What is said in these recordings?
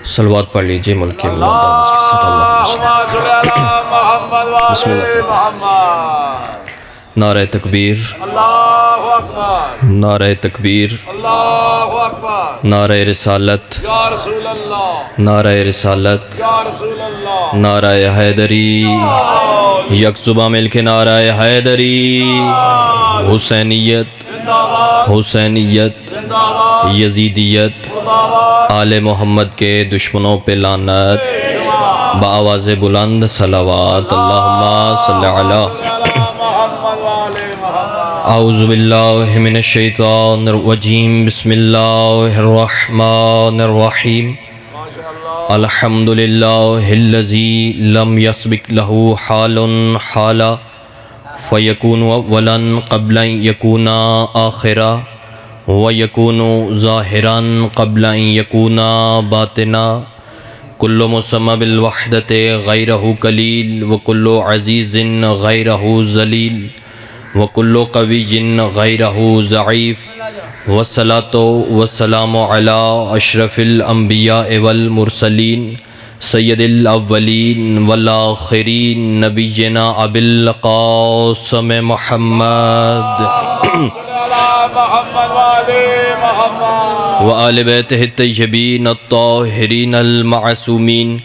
صلوات پڑھ لیجئے ملک کے مقدس کے ساتھ بسم اللہ۔ نعرہ تکبیر، اللہ اکبر، نعرہ تکبیر، اللہ اکبر، نعرہ رسالت، یا رسول اللہ، نعرہ رسالت، یا رسول اللہ، نعرہ حیدری، یک زباں مل کے نعرہ حیدری، حسینیت، حسینیت، یزیدیت، آل محمد کے دشمنوں پہ لعنت، بآواز بلند صلوات، اللہم صلی علی محمد والے محمد۔ اعوذ باللہ من الشیطان الرجیم، بسم اللہ الرحمن الرحیم، الحمدللہ الذی لم یسبق لہ حال حالا فیکون اولا قبل ان یکون آخرا ویکون ظاہرا قبل ان یکون باطنا، کل مسمى بالوحدت غیرہ قلیل وکل عزیز غیرہ ذلیل وکل قوی غیرہ ضعیف، والصلاة والسلام علی اشرف الانبیاء والمرسلین سید الاولین والآخرین نبینا ابی القاسم محمد محمد والے محمد، وآل بیتہ الطیبین الطاہرین المعصومین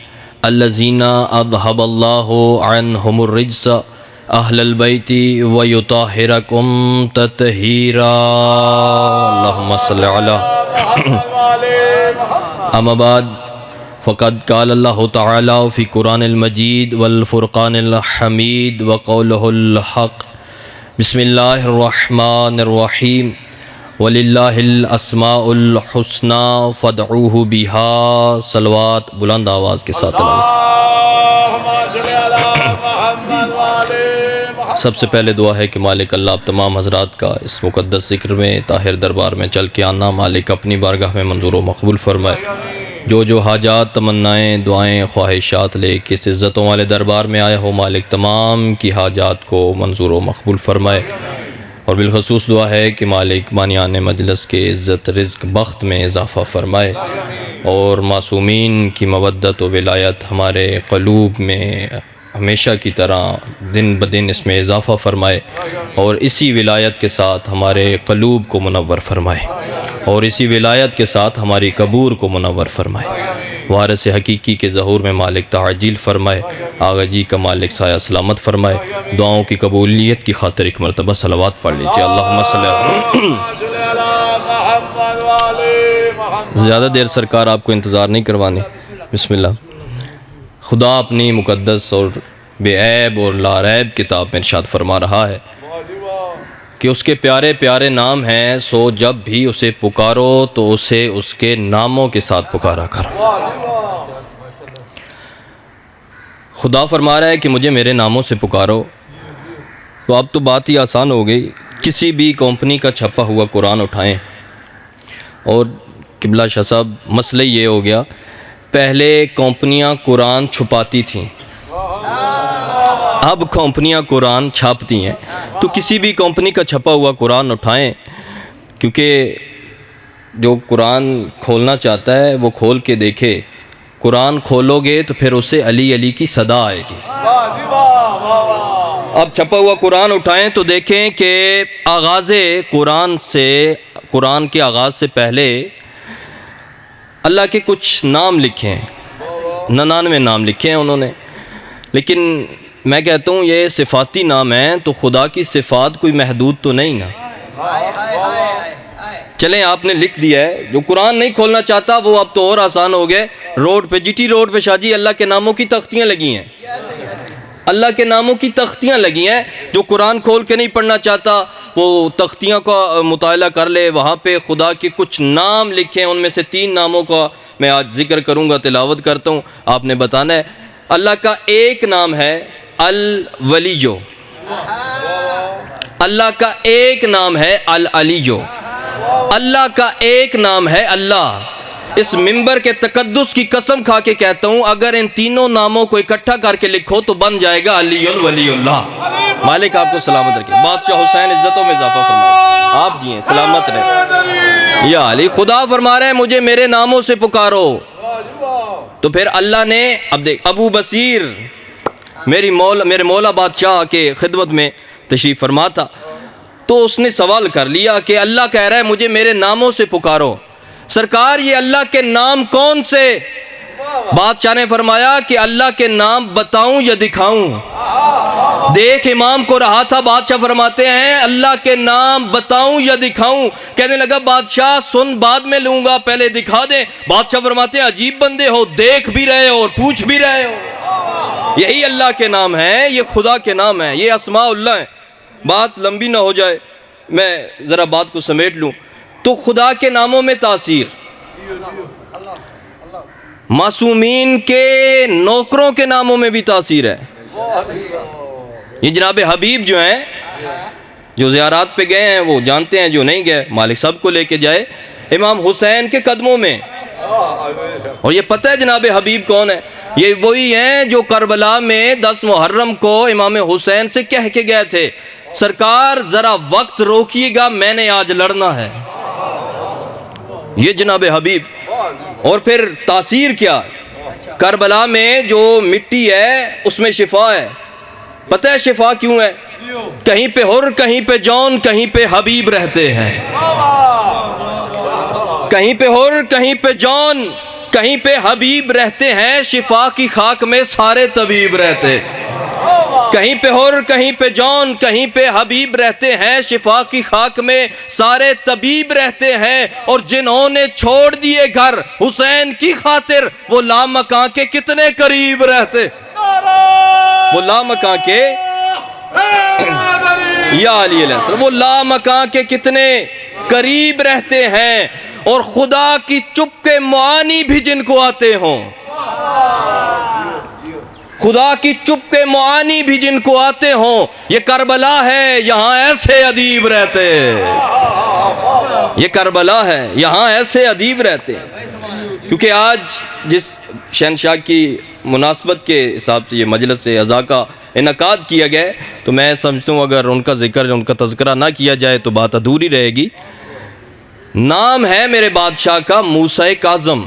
الذین اذھب اللہ عنہم الرجس اہل البیت ویطہرکم تطہیرا، اللہم صلی علی محمد والے محمد۔ اما بعد فقد قال اللہ تعالی فی قرآن المجید والفرقان الحمید وقولہ الحق، بسم اللہ الرحمن الرحیم، وَلِلَّهِ الْأَسْمَاءُ الْحُسْنَى فَادْعُوهُ بِهَا، صلوات بلند آواز کے ساتھ اللہم صلی علی محمد والے محمد۔ سب سے پہلے دعا ہے کہ مالک اللہ آپ تمام حضرات کا اس مقدس ذکر میں طاہر دربار میں چل کے آنا مالک اپنی بارگاہ میں منظور و مقبول فرمائے، جو حاجات تمنائیں دعائیں خواہشات لے کے اس عزتوں والے دربار میں آیا ہو مالک تمام کی حاجات کو منظور و مقبول فرمائے، اور بالخصوص دعا ہے کہ مالک بانیان مجلس کے عزت رزق بخت میں اضافہ فرمائے، اور معصومین کی مودت و ولایت ہمارے قلوب میں ہمیشہ کی طرح دن بدن اس میں اضافہ فرمائے، اور اسی ولایت کے ساتھ ہمارے قلوب کو منور فرمائے، اور اسی ولایت کے ساتھ ہماری قبور کو منور فرمائے، وارث حقیقی کے ظہور میں مالک تعجیل فرمائے، آغا جی کا مالک سایہ سلامت فرمائے، دعاؤں کی قبولیت کی خاطر ایک مرتبہ صلوات پڑھ لیجئے، اللہم صلی علی محمد والے محمد۔ زیادہ دیر سرکار آپ کو انتظار نہیں کروانی، بسم اللہ۔ خدا اپنی مقدس اور بے عیب اور لا ریب کتاب میں ارشاد فرما رہا ہے کہ اس کے پیارے پیارے نام ہیں، سو جب بھی اسے پکارو تو اسے اس کے ناموں کے ساتھ پکارا کرو۔ خدا فرما رہا ہے کہ مجھے میرے ناموں سے پکارو، تو اب تو بات ہی آسان ہو گئی، کسی بھی کمپنی کا چھپا ہوا قرآن اٹھائیں، اور قبلہ شاہ صاحب مسئلہ یہ ہو گیا، پہلے کمپنیاں قرآن چھپاتی تھیں، اب کمپنیاں قرآن چھاپتی ہیں، تو کسی بھی کمپنی کا چھپا ہوا قرآن اٹھائیں، کیونکہ جو قرآن کھولنا چاہتا ہے وہ کھول کے دیکھے، قرآن کھولو گے تو پھر اسے علی علی کی صدا آئے گی۔ اب چھپا ہوا قرآن اٹھائیں تو دیکھیں کہ آغاز قرآن کے آغاز سے پہلے اللہ کے کچھ نام لکھے ہیں، 99 نام لکھے ہیں انہوں نے، لیکن میں کہتا ہوں یہ صفاتی نام ہیں تو خدا کی صفات کوئی محدود تو نہیں نا۔ چلیں آپ نے لکھ دیا ہے، جو قرآن نہیں کھولنا چاہتا وہ اب تو اور آسان ہو گئے، روڈ پہ جی ٹی روڈ پہ شاہ جی اللہ کے ناموں کی تختیاں لگی ہیں، اللہ کے ناموں کی تختیاں لگی ہیں، جو قرآن کھول کے نہیں پڑھنا چاہتا وہ تختیاں کا مطالعہ کر لے، وہاں پہ خدا کے کچھ نام لکھے ہیں، ان میں سے 3 ناموں کا میں آج ذکر کروں گا، تلاوت کرتا ہوں، آپ نے بتانا ہے۔ اللہ کا ایک نام ہے الولیو، اللہ کا ایک نام ہے العلیو، اللہ کا ایک نام ہے اللہ، اس ممبر کے تقدس کی قسم کھا کے کہتا ہوں اگر ان تینوں ناموں کو اکٹھا کر کے لکھو تو بن جائے گا علی ولی اللہ۔ مالک آپ کو سلامت رکھے، بادشاہ حسین عزتوں میں اضافہ فرمائے، آپ جی ہیں سلامت رہے۔ یا علی خدا فرما رہے ہیں مجھے میرے ناموں سے پکارو، تو پھر اللہ نے اب دیکھ ابو بصیر میرے مولا بادشاہ کے خدمت میں تشریف فرما تھا، تو اس نے سوال کر لیا کہ اللہ کہہ رہا ہے مجھے میرے ناموں سے پکارو، سرکار یہ اللہ کے نام کون سے؟ بادشاہ نے فرمایا کہ اللہ کے نام بتاؤں یا دکھاؤں؟ دیکھ امام کو رہا تھا، بادشاہ فرماتے ہیں اللہ کے نام بتاؤں یا دکھاؤں؟ کہنے لگا بادشاہ سن بعد میں لوں گا، پہلے دکھا دیں۔ بادشاہ فرماتے ہیں عجیب بندے ہو، دیکھ بھی رہے ہو اور پوچھ بھی رہے ہو۔ یہی اللہ کے نام ہیں، یہ خدا کے نام ہیں، یہ اسماء اللہ ہیں۔ بات لمبی نہ ہو جائے، میں ذرا بات کو سمیٹ لوں تو خدا کے ناموں میں تاثیر، معصومین کے نوکروں کے ناموں میں بھی تاثیر ہے۔ یہ جناب حبیب جو ہیں، جو زیارات پہ گئے ہیں وہ جانتے ہیں، جو نہیں گئے مالک سب کو لے کے جائے امام حسین کے قدموں میں۔ اور یہ پتہ ہے جناب حبیب کون ہے؟ یہ وہی ہیں جو کربلا میں 10 محرم کو امام حسین سے کہہ کے گئے تھے سرکار ذرا وقت روکیے گا، میں نے آج لڑنا ہے۔ یہ جناب حبیب۔ اور پھر تاثیر کیا؟ کربلا میں جو مٹی ہے اس میں شفا ہے۔ پتہ ہے شفا کیوں ہے؟ کہیں پہ حر، کہیں پہ جون، کہیں پہ حبیب رہتے ہیں۔ کہیں پہ حر، کہیں پہ جون، کہیں پہ حبیب رہتے ہیں، شفا کی خاک میں سارے طبیب رہتے۔ کہیں پہ حر، کہیں پہ جون، کہیں پہ حبیب رہتے ہیں، شفا کی خاک میں سارے طبیب رہتے ہیں۔ اور جنہوں نے چھوڑ دیے گھر حسین کی خاطر وہ لامکاں کے کتنے قریب رہتے، وہ لامکاں کے یا علی علیہ السلام، وہ لامکاں کے کتنے قریب رہتے ہیں۔ اور خدا کی چپ کے معانی بھی جن کو آتے ہوں، خدا کی چپ کے معانی بھی جن کو آتے ہوں، یہ کربلا ہے یہاں ایسے ادیب رہتے، یہ کربلا ہے یہاں ایسے ادیب رہتے۔ کیونکہ آج جس شہنشاہ کی مناسبت کے حساب سے یہ مجلس عزا کا انعقاد کیا گیا، تو میں سمجھتا ہوں اگر ان کا ذکر، ان کا تذکرہ نہ کیا جائے تو بات ادھوری رہے گی۔ نام ہے میرے بادشاہ کا موسیٰ کاظم،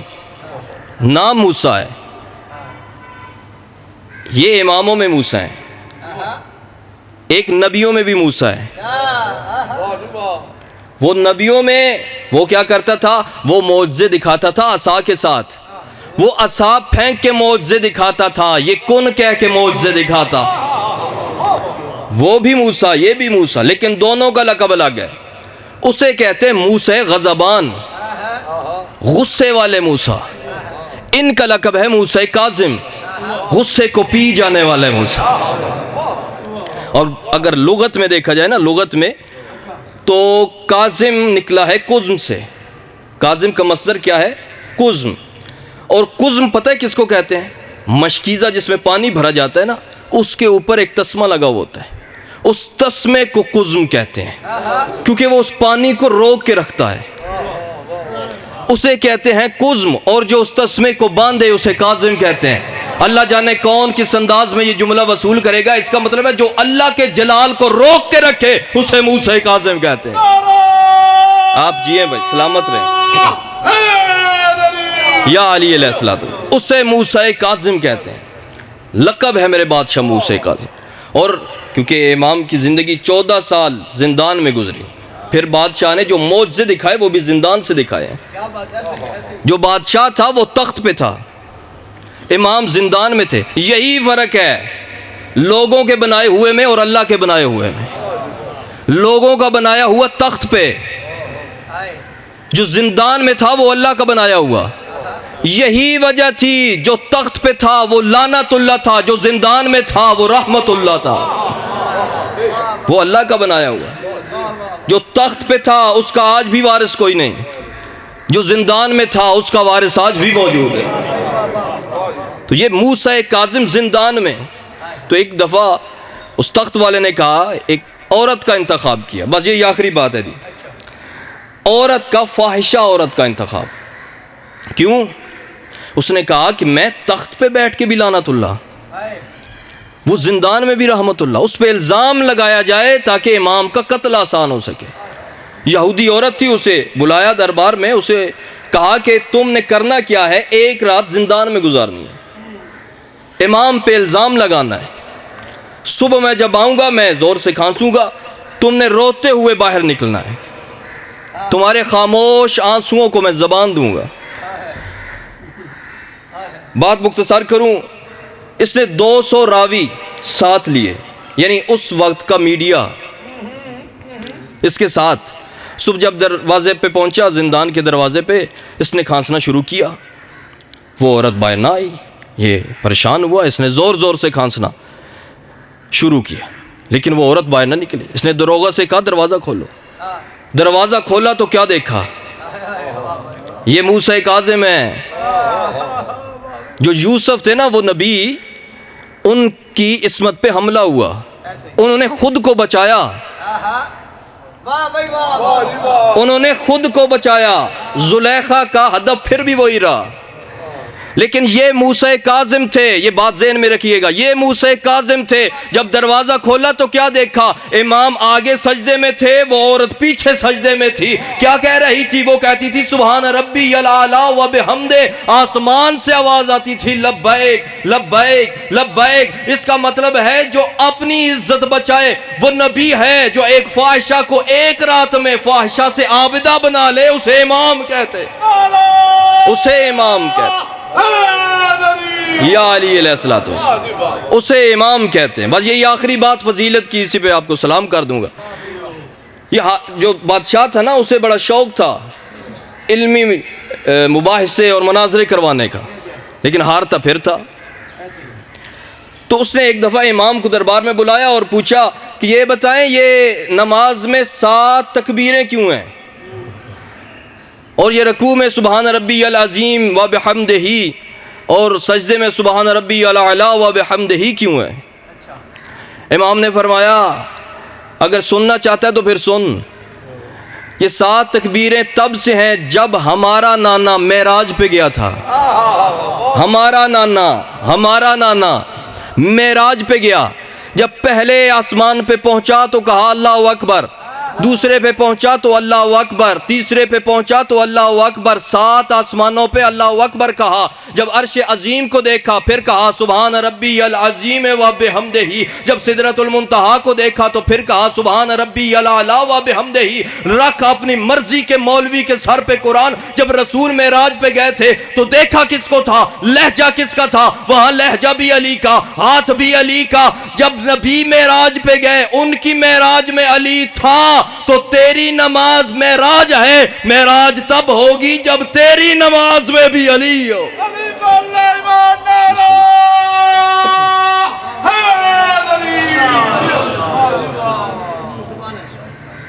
نام موسیٰ ہے، یہ اماموں میں موسیٰ ہیں، ایک نبیوں میں بھی موسیٰ ہے۔ وہ نبیوں میں وہ کیا کرتا تھا؟ وہ معجزے دکھاتا تھا عصا کے ساتھ، وہ عصا پھینک کے معجزے دکھاتا تھا، یہ کن کہہ کے معجزے دکھاتا۔ وہ بھی موسیٰ، یہ بھی موسیٰ، لیکن دونوں کا لقب الگ ہے۔ اسے کہتے ہیں موسیٰ غضبان، غصے والے موسیٰ۔ ان کا لقب ہے موسیٰ کاظم، غصے کو پی جانے والے موسیٰ۔ اور اگر لغت میں دیکھا جائے نا، لغت میں تو کاظم نکلا ہے قزم سے۔ کاظم کا مصدر کیا ہے؟ قزم۔ اور قزم پتہ ہے کس کو کہتے ہیں؟ مشکیزہ جس میں پانی بھرا جاتا ہے نا، اس کے اوپر ایک تسمہ لگا ہوتا ہے، اس تسمے کو قزم کہتے ہیں، کیونکہ وہ اس پانی کو روک کے رکھتا ہے، اسے کہتے ہیں قزم۔ اور جو اس تسمے کو باندھے اسے کاظم کہتے ہیں۔ اللہ جانے کون کس انداز میں یہ جملہ وصول کرے گا، اس کا مطلب ہے جو اللہ کے جلال کو روک کے رکھے اسے موسیٰ کاظم کہتے ہیں۔ آپ جیئیں بھائی، سلامت رہیں یا علی علیہ السلام، اسے موسیٰ کاظم کہتے ہیں، لقب ہے میرے بادشاہ موسیٰ کاظم۔ اور کیونکہ امام کی زندگی 14 سال زندان میں گزری، پھر بادشاہ نے جو معجزے دکھائے وہ بھی زندان سے دکھائے ہیں۔ جو بادشاہ تھا وہ تخت پہ تھا، امام زندان میں تھے۔ یہی فرق ہے لوگوں کے بنائے ہوئے میں اور اللہ کے بنائے ہوئے میں۔ لوگوں کا بنایا ہوا تخت پہ، جو زندان میں تھا وہ اللہ کا بنایا ہوا۔ یہی وجہ تھی جو تخت پہ تھا وہ لعنت اللہ تھا، جو زندان میں تھا وہ رحمت اللہ تھا۔ وہ اللہ کا بنایا ہوا، جو تخت پہ تھا اس کا آج بھی وارث کوئی نہیں، جو زندان میں تھا اس کا وارث آج بھی موجود ہے۔ تو یہ موسیٰ کاظم زندان میں۔ تو ایک دفعہ اس تخت والے نے کہا، ایک عورت کا انتخاب کیا، بس یہ آخری بات ہے دی، عورت کا، فاحشہ عورت کا انتخاب۔ کیوں؟ اس نے کہا کہ میں تخت پہ بیٹھ کے بھی لعنت اللہ، وہ زندان میں بھی رحمت اللہ، اس پہ الزام لگایا جائے تاکہ امام کا قتل آسان ہو سکے۔ یہودی عورت تھی، اسے بلایا دربار میں، اسے کہا کہ تم نے کرنا کیا ہے، ایک رات زندان میں گزارنی ہے، امام پہ الزام لگانا ہے، صبح میں جب آؤں گا میں زور سے کھانسوں گا، تم نے روتے ہوئے باہر نکلنا ہے، تمہارے خاموش آنسوؤں کو میں زبان دوں گا۔ بات مختصر کروں، اس نے 200 راوی ساتھ لیے، یعنی اس وقت کا میڈیا اس کے ساتھ۔ صبح جب دروازے پہ پہنچا، زندان کے دروازے پہ، اس نے کھانسنا شروع کیا، وہ عورت باہر نہ آئی، یہ پریشان ہوا، اس نے زور زور سے کھانسنا شروع کیا، لیکن وہ عورت باہر نہ نکلی۔ اس نے داروغہ سے کہا دروازہ کھولو، دروازہ کھولا تو کیا دیکھا؟ یہ موسیٰ کاظم ہے، جو یوسف تھے نا وہ نبی، ان کی عصمت پہ حملہ ہوا، انہوں نے خود کو بچایا، انہوں نے خود کو بچایا، زلیخا کا ہدف پھر بھی وہی رہا، لیکن یہ موسیٰ کاظم تھے، یہ بات ذہن میں رکھیے گا، یہ موسیٰ کاظم تھے۔ جب دروازہ کھولا تو کیا دیکھا؟ امام آگے سجدے میں تھے، وہ عورت پیچھے سجدے میں تھی۔ کیا کہہ رہی تھی؟ وہ کہتی تھی سبحان ربی الاعلیٰ و بحمدہ، آسمان سے آواز آتی تھی لبیک لبیک لبیک۔ اس کا مطلب ہے جو اپنی عزت بچائے وہ نبی ہے، جو ایک فاحشہ کو ایک رات میں فاحشہ سے عابدہ بنا لے، اسے امام کہتے، اسے امام کہتے، یا علی علیہ السلام، اسے امام کہتے ہیں۔ بس یہی آخری بات فضیلت کی، اسی پہ آپ کو سلام کر دوں گا۔ یہ جو بادشاہ تھا نا، اسے بڑا شوق تھا علمی مباحثے اور مناظرے کروانے کا، لیکن ہارتا پھر تھا۔ تو اس نے ایک دفعہ امام کو دربار میں بلایا اور پوچھا کہ یہ بتائیں یہ نماز میں 7 تکبیریں کیوں ہیں، اور یہ رکوع میں سبحان ربی العظیم و بحمدہ اور سجدے میں سبحان ربی الاعلیٰ و بحمدہ کیوں ہے؟ امام نے فرمایا اگر سننا چاہتا ہے تو پھر سن، یہ 7 تکبیریں تب سے ہیں جب ہمارا نانا معراج پہ گیا تھا، ہمارا نانا معراج پہ گیا، جب پہلے آسمان پہ پہنچا تو کہا اللہ اکبر، دوسرے پہ پہنچا تو اللہ اکبر، تیسرے پہ پہنچا تو اللہ اکبر، 7 آسمانوں پہ اللہ اکبر کہا۔ جب عرش عظیم کو دیکھا پھر کہا سبحان ربی العظیم و بحمدہ، جب سدرۃ المنتہا کو دیکھا تو پھر کہا سبحان ربی الاعلیٰ و بحمدہ۔ رکھ اپنی مرضی کے مولوی کے سر پہ قرآن۔ جب رسول معراج پہ گئے تھے تو دیکھا کس کو تھا؟ لہجہ کس کا تھا؟ وہاں لہجہ بھی علی کا، ہاتھ بھی علی کا۔ جب نبی معراج پہ گئے ان کی معراج میں علی تھا، تو تیری نماز معراج ہے، معراج تب ہوگی جب تیری نماز میں بھی علی ہو۔